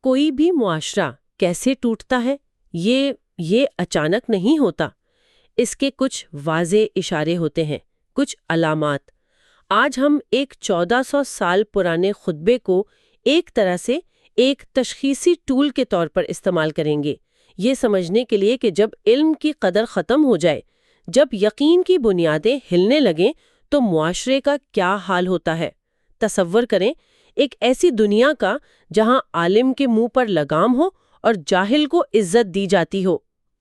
کوئی بھی معاشرہ کیسے ٹوٹتا ہے یہ اچانک نہیں ہوتا۔ اس کے کچھ واضح اشارے ہوتے ہیں، کچھ علامات۔ آج ہم ایک 1400 سال پرانے خطبے کو ایک طرح سے ایک تشخیصی ٹول کے طور پر استعمال کریں گے، یہ سمجھنے کے لیے کہ جب علم کی قدر ختم ہو جائے، جب یقین کی بنیادیں ہلنے لگیں تو معاشرے کا کیا حال ہوتا ہے۔ تصور کریں ایک ایسی دنیا کا جہاں عالم کے منہ پر لگام ہو اور جاہل کو عزت دی جاتی ہو۔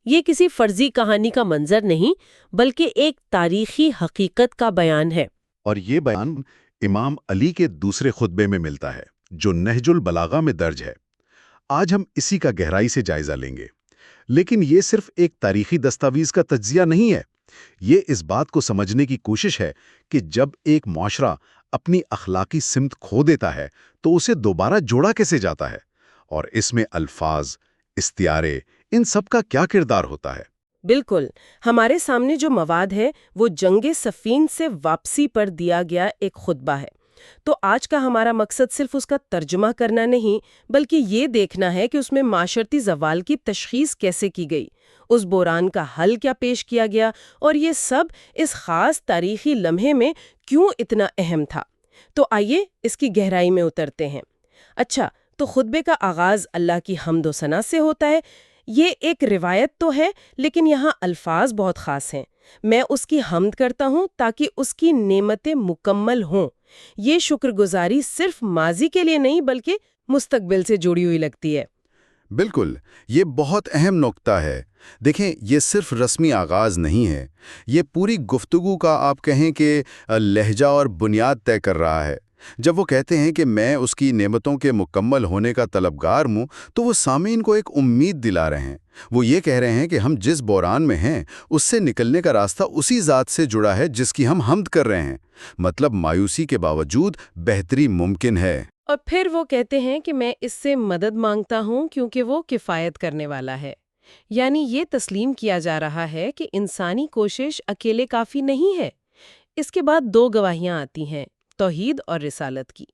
یہ کسی فرضی کہانی کا منظر نہیں، بلکہ ایک تاریخی حقیقت کا بیان ہے۔ اور یہ بیان امام علی کے دوسرے خطبے میں ملتا ہے جو نہج البلاغہ میں درج ہے۔ آج ہم اسی کا گہرائی سے جائزہ لیں گے، لیکن یہ صرف ایک تاریخی دستاویز کا تجزیہ نہیں ہے، یہ اس بات کو سمجھنے کی کوشش ہے کہ جب ایک معاشرہ اپنی اخلاقی سمت کھو دیتا ہے تو اسے دوبارہ جوڑا کیسے جاتا ہے، اور اس میں الفاظ، استعارے، ان سب کا کیا کردار ہوتا ہے۔ بالکل، ہمارے سامنے جو مواد ہے وہ جنگ صفین سے واپسی پر دیا گیا ایک خطبہ ہے۔ تو آج کا ہمارا مقصد صرف اس کا ترجمہ کرنا نہیں، بلکہ یہ دیکھنا ہے کہ اس میں معاشرتی زوال کی تشخیص کیسے کی گئی، اس بحران کا حل کیا پیش کیا گیا، اور یہ سب اس خاص تاریخی لمحے میں کیوں اتنا اہم تھا۔ تو آئیے اس کی گہرائی میں اترتے ہیں۔ اچھا، تو خطبے کا آغاز اللہ کی حمد و ثنا سے ہوتا ہے۔ یہ ایک روایت تو ہے، لیکن یہاں الفاظ بہت خاص ہیں۔ میں اس کی حمد کرتا ہوں تاکہ اس کی نعمتیں مکمل ہوں۔ یہ شکر گزاری صرف ماضی کے لیے نہیں بلکہ مستقبل سے جڑی ہوئی لگتی ہے۔ بالکل، یہ بہت اہم نکتہ ہے۔ دیکھیں، یہ صرف رسمی آغاز نہیں ہے، یہ پوری گفتگو کا آپ کہیں کہ لہجہ اور بنیاد طے کر رہا ہے۔ جب وہ کہتے ہیں کہ میں اس کی نعمتوں کے مکمل ہونے کا طلبگار ہوں، تو وہ سامعین کو ایک امید دلا رہے ہیں۔ وہ یہ کہہ رہے ہیں کہ ہم جس بحران میں ہیں اس سے نکلنے کا راستہ اسی ذات سے جڑا ہے جس کی ہم حمد کر رہے ہیں۔ مطلب مایوسی کے باوجود بہتری ممکن ہے۔ اور پھر وہ کہتے ہیں کہ میں اس سے مدد مانگتا ہوں کیونکہ وہ کفایت کرنے والا ہے۔ یعنی یہ تسلیم کیا جا رہا ہے کہ انسانی کوشش اکیلے کافی نہیں ہے۔ اس کے بعد دو گواہیاں آتی ہیں، توحید اور رسالت کی۔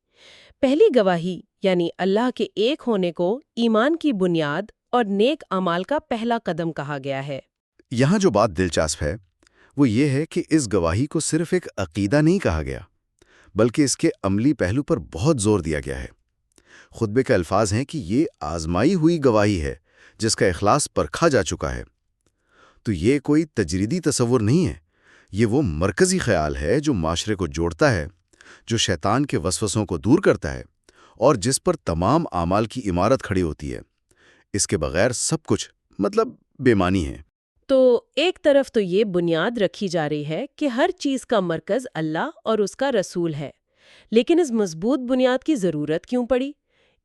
پہلی گواہی یعنی اللہ کے ایک ہونے کو ایمان کی بنیاد اور نیک اعمال کا پہلا قدم کہا گیا ہے۔ یہاں جو بات دلچسپ ہے وہ یہ ہے کہ اس گواہی کو صرف ایک عقیدہ نہیں کہا گیا، بلکہ اس کے عملی پہلو پر بہت زور دیا گیا ہے۔ خطبے کے الفاظ ہیں کہ یہ آزمائی ہوئی گواہی ہے جس کا اخلاص پرکھا جا چکا ہے۔ تو یہ کوئی تجریدی تصور نہیں ہے، یہ وہ مرکزی خیال ہے جو معاشرے کو جوڑتا ہے، جو شیطان کے وسوسوں کو دور کرتا ہے اور جس پر تمام اعمال کی عمارت کھڑی ہوتی ہے۔ اس کے بغیر سب کچھ مطلب بے معنی ہے۔ تو ایک طرف تو یہ بنیاد رکھی جا رہی ہے کہ ہر چیز کا مرکز اللہ اور اس کا رسول ہے، لیکن اس مضبوط بنیاد کی ضرورت کیوں پڑی؟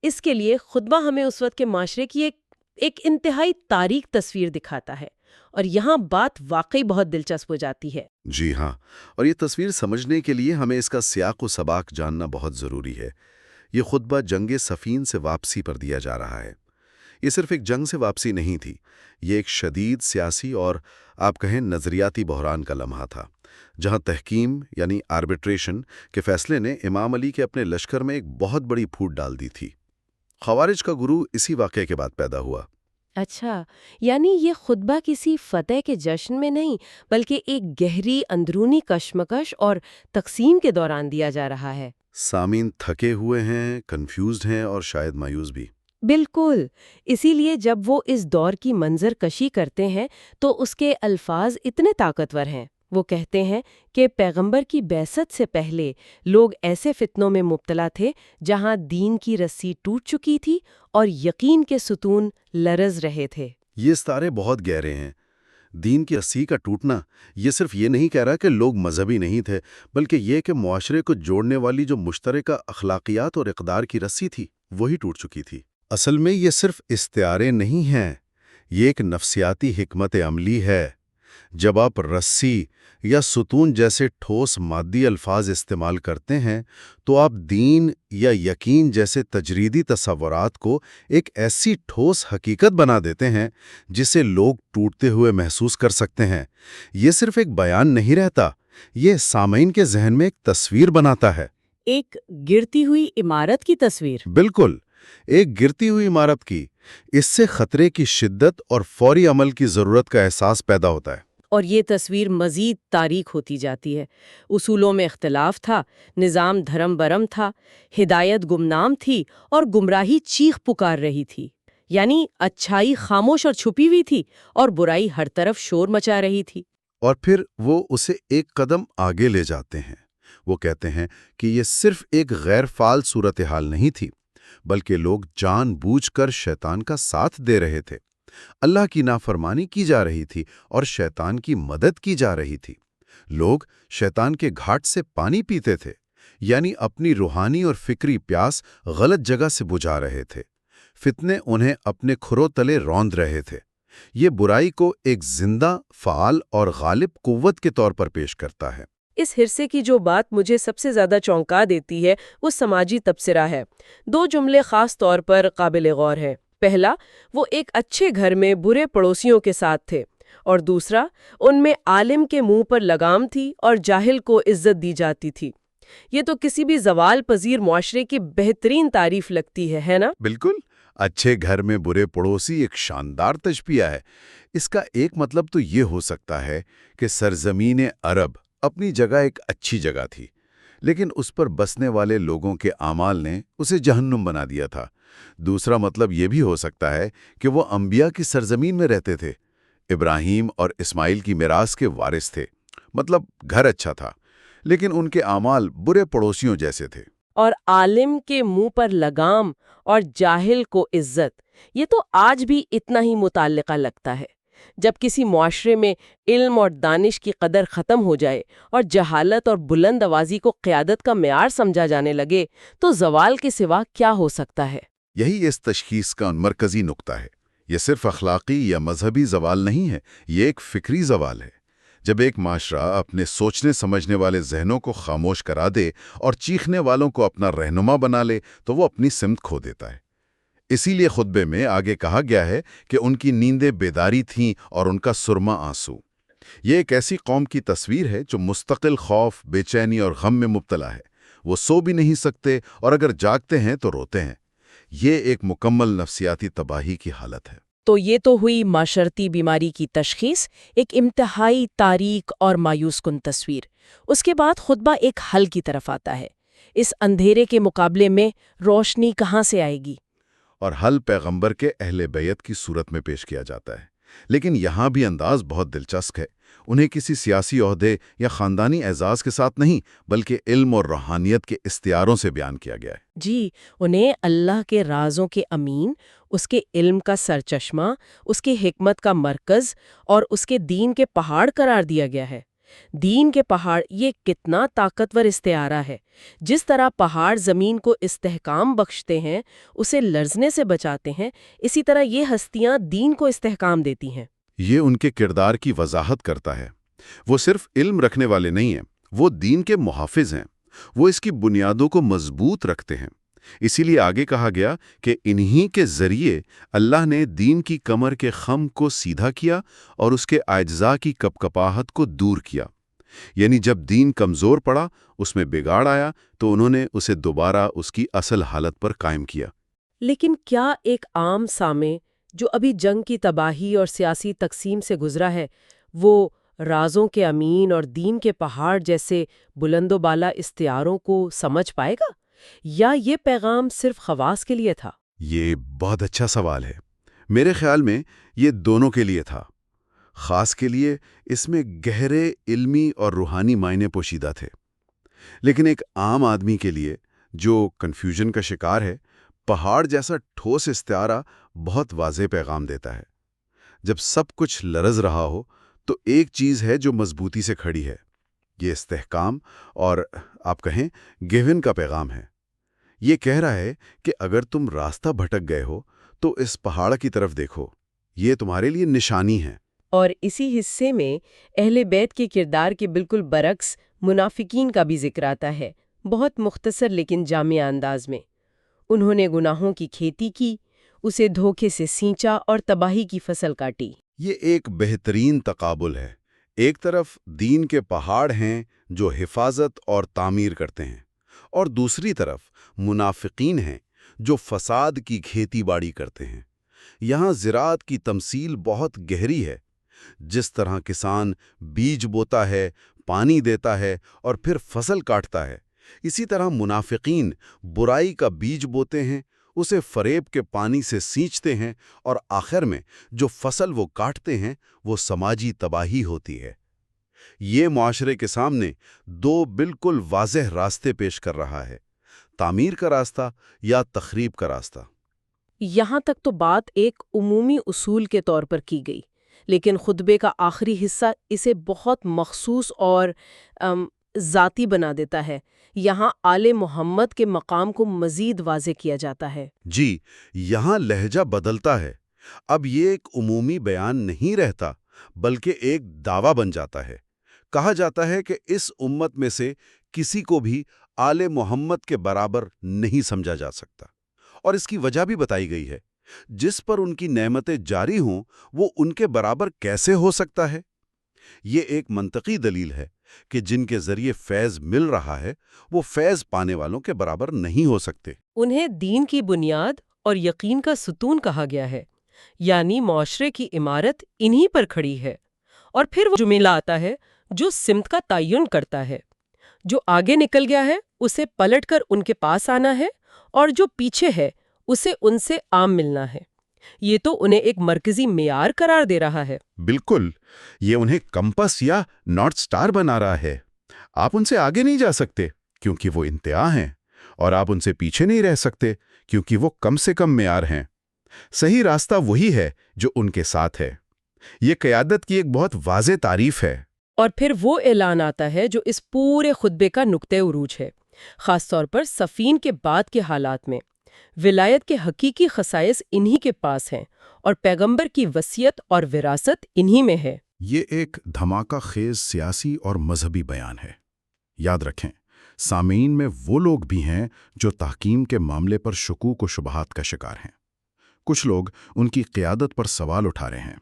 اس کے لیے خطبہ ہمیں اس وقت کے معاشرے کی ایک انتہائی تاریک تصویر دکھاتا ہے، اور یہاں بات واقعی بہت دلچسپ ہو جاتی ہے۔ جی ہاں، اور یہ تصویر سمجھنے کے لیے ہمیں اس کا سیاق و سباق جاننا بہت ضروری ہے۔ یہ خطبہ جنگ صفین سے واپسی پر دیا جا رہا ہے۔ یہ صرف ایک جنگ سے واپسی نہیں تھی، یہ ایک شدید سیاسی اور آپ کہیں نظریاتی بحران کا لمحہ تھا، جہاں تحکیم یعنی آربیٹریشن کے فیصلے نے امام علی کے اپنے لشکر میں ایک بہت بڑی پھوٹ ڈال دی تھی۔ خوارج کا گروہ اسی واقعے کے بعد پیدا ہوا۔ اچھا، یعنی یہ خطبہ کسی فتح کے جشن میں نہیں بلکہ ایک گہری اندرونی کشمکش اور تقسیم کے دوران دیا جا رہا ہے۔ سامعین تھکے ہوئے ہیں، کنفیوزڈ ہیں اور شاید مایوس بھی۔ بالکل، اسی لیے جب وہ اس دور کی منظر کشی کرتے ہیں تو اس کے الفاظ اتنے طاقتور ہیں۔ وہ کہتے ہیں کہ پیغمبر کی بعثت سے پہلے لوگ ایسے فتنوں میں مبتلا تھے جہاں دین کی رسی ٹوٹ چکی تھی اور یقین کے ستون لرز رہے تھے۔ یہ ستارے بہت گہرے ہیں۔ دین کی رسی کا ٹوٹنا یہ صرف یہ نہیں کہہ رہا کہ لوگ مذہبی نہیں تھے، بلکہ یہ کہ معاشرے کو جوڑنے والی جو مشترکہ اخلاقیات اور اقدار کی رسی تھی وہی ٹوٹ چکی تھی۔ اصل میں یہ صرف استعارے نہیں ہیں، یہ ایک نفسیاتی حکمت عملی ہے۔ جب آپ رسی یا ستون جیسے ٹھوس مادی الفاظ استعمال کرتے ہیں تو آپ دین یا یقین جیسے تجریدی تصورات کو ایک ایسی ٹھوس حقیقت بنا دیتے ہیں جسے لوگ ٹوٹتے ہوئے محسوس کر سکتے ہیں۔ یہ صرف ایک بیان نہیں رہتا، یہ سامعین کے ذہن میں ایک تصویر بناتا ہے، ایک گرتی ہوئی عمارت کی تصویر۔ بالکل، ایک گرتی ہوئی عمارت کی، اس سے خطرے کی شدت اور فوری عمل کی ضرورت کا احساس پیدا ہوتا ہے۔ اور یہ تصویر مزید تاریک ہوتی جاتی ہے۔ اصولوں میں اختلاف تھا، نظام دھرم برم تھا، ہدایت گمنام تھی اور گمراہی چیخ پکار رہی تھی۔ یعنی اچھائی خاموش اور چھپی ہوئی تھی اور برائی ہر طرف شور مچا رہی تھی۔ اور پھر وہ اسے ایک قدم آگے لے جاتے ہیں۔ وہ کہتے ہیں کہ یہ صرف ایک غیر فعال صورتحال نہیں تھی، بلکہ لوگ جان بوجھ کر شیطان کا ساتھ دے رہے تھے۔ اللہ کی نافرمانی کی جا رہی تھی اور شیطان کی مدد کی جا رہی تھی۔ لوگ شیطان کے گھاٹ سے پانی پیتے تھے، یعنی اپنی روحانی اور فکری پیاس غلط جگہ سے بجھا رہے تھے۔ فتنے انہیں اپنے کھروں تلے روند رہے تھے۔ یہ برائی کو ایک زندہ، فعال اور غالب قوت کے طور پر پیش کرتا ہے۔ اس حرصے کی جو بات مجھے سب سے زیادہ چونکا دیتی ہے وہ سماجی تبصرہ ہے۔ 2 جملے خاص طور پر قابل غور ہیں۔ پہلا، وہ ایک اچھے گھر میں برے پڑوسیوں کے ساتھ تھے، اور دوسرا، ان میں عالم کے منہ پر لگام تھی اور جاہل کو عزت دی جاتی تھی۔ یہ تو کسی بھی زوال پذیر معاشرے کی بہترین تعریف لگتی ہے نا؟ بالکل، اچھے گھر میں برے پڑوسی ایک شاندار تشبیہ ہے۔ اس کا ایک مطلب تو یہ ہو سکتا ہے کہ سرزمین عرب اپنی جگہ ایک اچھی جگہ تھی، لیکن اس پر بسنے والے لوگوں کے اعمال نے اسے جہنم بنا دیا تھا۔ دوسرا مطلب یہ بھی ہو سکتا ہے کہ وہ انبیاء کی سرزمین میں رہتے تھے، ابراہیم اور اسماعیل کی میراث کے وارث تھے، مطلب گھر اچھا تھا، لیکن ان کے اعمال برے پڑوسیوں جیسے تھے۔ اور عالم کے منہ پر لگام اور جاہل کو عزت، یہ تو آج بھی اتنا ہی متعلقہ لگتا ہے۔ جب کسی معاشرے میں علم اور دانش کی قدر ختم ہو جائے اور جہالت اور بلند آوازی کو قیادت کا معیار سمجھا جانے لگے تو زوال کے سوا کیا ہو سکتا ہے؟ یہی اس تشخیص کا مرکزی نقطہ ہے۔ یہ صرف اخلاقی یا مذہبی زوال نہیں ہے، یہ ایک فکری زوال ہے۔ جب ایک معاشرہ اپنے سوچنے سمجھنے والے ذہنوں کو خاموش کرا دے اور چیخنے والوں کو اپنا رہنما بنا لے تو وہ اپنی سمت کھو دیتا ہے۔ اسی لیے خطبے میں آگے کہا گیا ہے کہ ان کی نیندیں بیداری تھیں اور ان کا سرما آنسو۔ یہ ایک ایسی قوم کی تصویر ہے جو مستقل خوف، بے چینی اور غم میں مبتلا ہے۔ وہ سو بھی نہیں سکتے اور اگر جاگتے ہیں تو روتے ہیں۔ یہ ایک مکمل نفسیاتی تباہی کی حالت ہے۔ تو یہ تو ہوئی معاشرتی بیماری کی تشخیص، ایک انتہائی تاریک اور مایوس کن تصویر۔ اس کے بعد خطبہ ایک حل کی طرف آتا ہے۔ اس اندھیرے کے مقابلے میں روشنی کہاں سے آئے گی؟ اور حل پیغمبر کے اہل بیت کی صورت میں پیش کیا جاتا ہے۔ لیکن یہاں بھی انداز بہت دلچسپ ہے۔ انہیں کسی سیاسی عہدے یا خاندانی اعزاز کے ساتھ نہیں، بلکہ علم اور روحانیت کے استعاروں سے بیان کیا گیا ہے۔ جی، انہیں اللہ کے رازوں کے امین، اس کے علم کا سرچشمہ، اس کے حکمت کا مرکز اور اس کے دین کے پہاڑ قرار دیا گیا ہے۔ دین کے پہاڑ، یہ کتنا طاقتور استعارہ ہے۔ جس طرح پہاڑ زمین کو استحکام بخشتے ہیں، اسے لرزنے سے بچاتے ہیں، اسی طرح یہ ہستیاں دین کو استحکام دیتی ہیں۔ یہ ان کے کردار کی وضاحت کرتا ہے۔ وہ صرف علم رکھنے والے نہیں ہیں، وہ دین کے محافظ ہیں۔ وہ اس کی بنیادوں کو مضبوط رکھتے ہیں۔ اسی لیے آگے کہا گیا کہ انہی کے ذریعے اللہ نے دین کی کمر کے خم کو سیدھا کیا اور اس کے اجزاء کی کپکپاہٹ کو دور کیا۔ یعنی جب دین کمزور پڑا، اس میں بگاڑ آیا، تو انہوں نے اسے دوبارہ اس کی اصل حالت پر قائم کیا۔ لیکن کیا ایک عام سامع جو ابھی جنگ کی تباہی اور سیاسی تقسیم سے گزرا ہے، وہ رازوں کے امین اور دین کے پہاڑ جیسے بلند و بالا استعاروں کو سمجھ پائے گا، یا یہ پیغام صرف خواص کے لیے تھا؟ یہ بہت اچھا سوال ہے۔ میرے خیال میں یہ دونوں کے لیے تھا۔ خاص کے لیے اس میں گہرے علمی اور روحانی معنی پوشیدہ تھے، لیکن ایک عام آدمی کے لیے جو کنفیوژن کا شکار ہے، پہاڑ جیسا ٹھوس استعارہ بہت واضح پیغام دیتا ہے۔ جب سب کچھ لرز رہا ہو تو ایک چیز ہے جو مضبوطی سے کھڑی ہے، یہ استحکام اور آپ کہیں گیون کا پیغام ہے۔ یہ کہہ رہا ہے کہ اگر تم راستہ بھٹک گئے ہو تو اس پہاڑ کی طرف دیکھو، یہ تمہارے لیے نشانی ہے۔ اور اسی حصے میں اہل بیت کے کردار کے بالکل برعکس منافقین کا بھی ذکر آتا ہے، بہت مختصر لیکن جامع انداز میں۔ انہوں نے گناہوں کی کھیتی کی، اسے دھوکے سے سینچا اور تباہی کی فصل کاٹی۔ یہ ایک بہترین تقابل ہے۔ ایک طرف دین کے پہاڑ ہیں جو حفاظت اور تعمیر کرتے ہیں، اور دوسری طرف منافقین ہیں جو فساد کی کھیتی باڑی کرتے ہیں۔ یہاں زراعت کی تمثیل بہت گہری ہے۔ جس طرح کسان بیج بوتا ہے، پانی دیتا ہے اور پھر فصل کاٹتا ہے، اسی طرح منافقین برائی کا بیج بوتے ہیں، اسے فریب کے پانی سے سینچتے ہیں اور آخر میں جو فصل وہ کاٹتے ہیں وہ سماجی تباہی ہوتی ہے۔ یہ معاشرے کے سامنے دو بالکل واضح راستے پیش کر رہا ہے، تعمیر کا راستہ یا تخریب کا راستہ۔ یہاں تک تو بات ایک عمومی اصول کے طور پر کی گئی، لیکن خطبے کا آخری حصہ اسے بہت مخصوص اور ذاتی بنا دیتا ہے۔ یہاں آل محمد کے مقام کو مزید واضح کیا جاتا ہے۔ جی، یہاں لہجہ بدلتا ہے۔ اب یہ ایک عمومی بیان نہیں رہتا، بلکہ ایک دعویٰ بن جاتا ہے۔ کہا جاتا ہے کہ اس امت میں سے کسی کو بھی آل محمد کے برابر نہیں سمجھا جا سکتا، اور اس کی وجہ بھی بتائی گئی ہے۔ جس پر ان کی نعمتیں جاری ہوں وہ ان کے برابر کیسے ہو سکتا ہے؟ یہ ایک منطقی دلیل ہے کہ جن کے ذریعے فیض مل رہا ہے وہ فیض پانے والوں کے برابر نہیں ہو سکتے۔ انہیں دین کی بنیاد اور یقین کا ستون کہا گیا ہے، یعنی معاشرے کی عمارت انہی پر کھڑی ہے۔ اور پھر وہ جملہ آتا ہے جو سمت کا تعین کرتا ہے، جو آگے نکل گیا ہے اسے پلٹ کر ان کے پاس آنا ہے، اور جو پیچھے ہے اسے ان سے عام ملنا ہے۔ یہ تو انہیں ایک مرکزی معیار قرار دے رہا ہے۔ بالکل، یہ انہیں کمپس یا نارتھ سٹار بنا رہا ہے۔ آپ ان سے آگے نہیں جا سکتے کیونکہ وہ انتہا ہیں، اور آپ ان سے پیچھے نہیں رہ سکتے کیونکہ وہ کم سے کم معیار ہیں۔ صحیح راستہ وہی ہے جو ان کے ساتھ ہے۔ یہ قیادت کی ایک بہت واضح تعریف ہے۔ اور پھر وہ اعلان آتا ہے جو اس پورے خطبے کا نقطہ عروج ہے، خاص طور پر صفین کے بعد کے حالات میں۔ ولایت کے حقیقی خصائص انہی کے پاس ہیں، اور پیغمبر کی وصیت اور وراثت انہی میں ہے۔ یہ ایک دھماکہ خیز سیاسی اور مذہبی بیان ہے۔ یاد رکھیں، سامعین میں وہ لوگ بھی ہیں جو تحکیم کے معاملے پر شکوک و شبہات کا شکار ہیں۔ کچھ لوگ ان کی قیادت پر سوال اٹھا رہے ہیں۔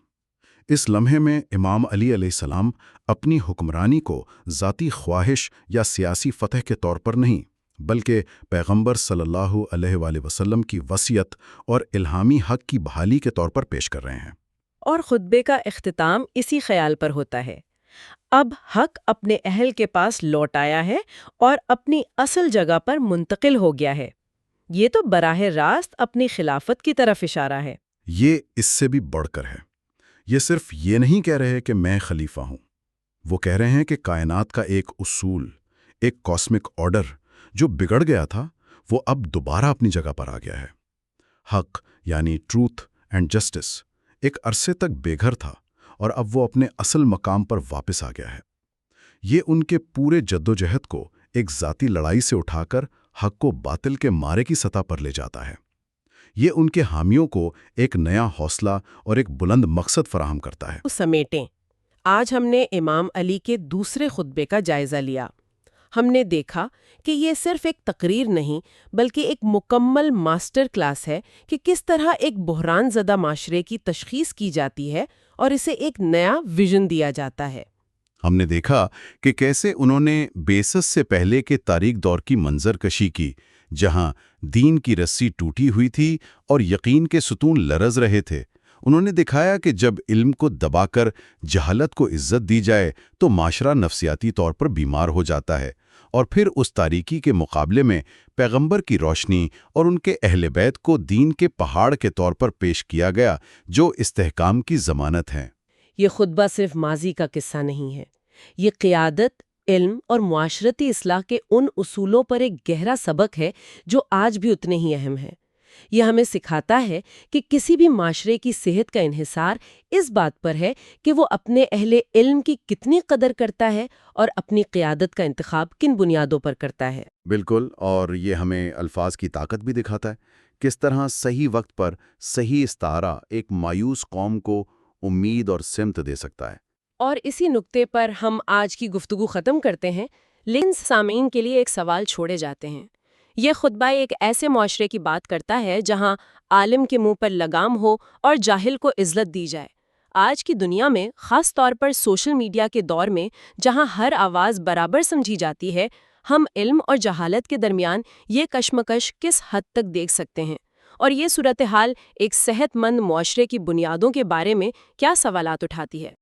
اس لمحے میں امام علی علیہ السلام اپنی حکمرانی کو ذاتی خواہش یا سیاسی فتح کے طور پر نہیں، بلکہ پیغمبر صلی اللہ علیہ وآلہ وسلم کی وصیت اور الہامی حق کی بحالی کے طور پر پیش کر رہے ہیں۔ اور خطبے کا اختتام اسی خیال پر ہوتا ہے، اب حق اپنے اہل کے پاس لوٹ آیا ہے اور اپنی اصل جگہ پر منتقل ہو گیا ہے۔ یہ تو براہ راست اپنی خلافت کی طرف اشارہ ہے۔ یہ اس سے بھی بڑھ کر ہے۔ یہ صرف یہ نہیں کہہ رہے کہ میں خلیفہ ہوں، وہ کہہ رہے ہیں کہ کائنات کا ایک اصول، ایک کاسمک آرڈر جو بگڑ گیا تھا، وہ اب دوبارہ اپنی جگہ پر آ گیا ہے۔ حق یعنی ٹروتھ اینڈ جسٹس ایک عرصے تک بے گھر تھا، اور اب وہ اپنے اصل مقام پر واپس آ گیا ہے۔ یہ ان کے پورے جدوجہد کو ایک ذاتی لڑائی سے اٹھا کر حق کو باطل کے مارے کی سطح پر لے جاتا ہے۔ یہ ان کے حامیوں کو ایک نیا حوصلہ اور ایک بلند مقصد فراہم کرتا ہے۔ سمیٹیں، آج ہم نے امام علی کے دوسرے خطبے کا جائزہ لیا۔ ہم نے دیکھا کہ یہ صرف ایک تقریر نہیں بلکہ ایک مکمل ماسٹر کلاس ہے کہ کس طرح ایک بحران زدہ معاشرے کی تشخیص کی جاتی ہے اور اسے ایک نیا ویژن دیا جاتا ہے۔ ہم نے دیکھا کہ کیسے انہوں نے بیسس سے پہلے کے تاریک دور کی منظر کشی کی، جہاں دین کی رسی ٹوٹی ہوئی تھی اور یقین کے ستون لرز رہے تھے۔ انہوں نے دکھایا کہ جب علم کو دبا کر جہالت کو عزت دی جائے تو معاشرہ نفسیاتی طور پر بیمار ہو جاتا ہے، اور پھر اس تاریکی کے مقابلے میں پیغمبر کی روشنی اور ان کے اہل بیت کو دین کے پہاڑ کے طور پر پیش کیا گیا جو استحکام کی ضمانت ہیں۔ یہ خطبہ صرف ماضی کا قصہ نہیں ہے، یہ قیادت، علم اور معاشرتی اصلاح کے ان اصولوں پر ایک گہرا سبق ہے جو آج بھی اتنے ہی اہم ہیں۔ یہ ہمیں سکھاتا ہے کہ کسی بھی معاشرے کی صحت کا انحصار اس بات پر ہے کہ وہ اپنے اہل علم کی کتنی قدر کرتا ہے اور اپنی قیادت کا انتخاب کن بنیادوں پر کرتا ہے۔ بالکل، اور یہ ہمیں الفاظ کی طاقت بھی دکھاتا ہے، کس طرح صحیح وقت پر صحیح استعارہ ایک مایوس قوم کو امید اور سمت دے سکتا ہے۔ اور اسی نقطے پر ہم آج کی گفتگو ختم کرتے ہیں، لیکن سامعین کے لیے ایک سوال چھوڑے جاتے ہیں۔ یہ خطبہ ایک ایسے معاشرے کی بات کرتا ہے جہاں عالم کے منہ پر لگام ہو اور جاہل کو عزت دی جائے۔ آج کی دنیا میں، خاص طور پر سوشل میڈیا کے دور میں، جہاں ہر آواز برابر سمجھی جاتی ہے، ہم علم اور جہالت کے درمیان یہ کشمکش کس حد تک دیکھ سکتے ہیں؟ اور یہ صورتحال ایک صحت مند معاشرے کی بنیادوں کے بارے میں کیا سوالات اٹھاتی ہے؟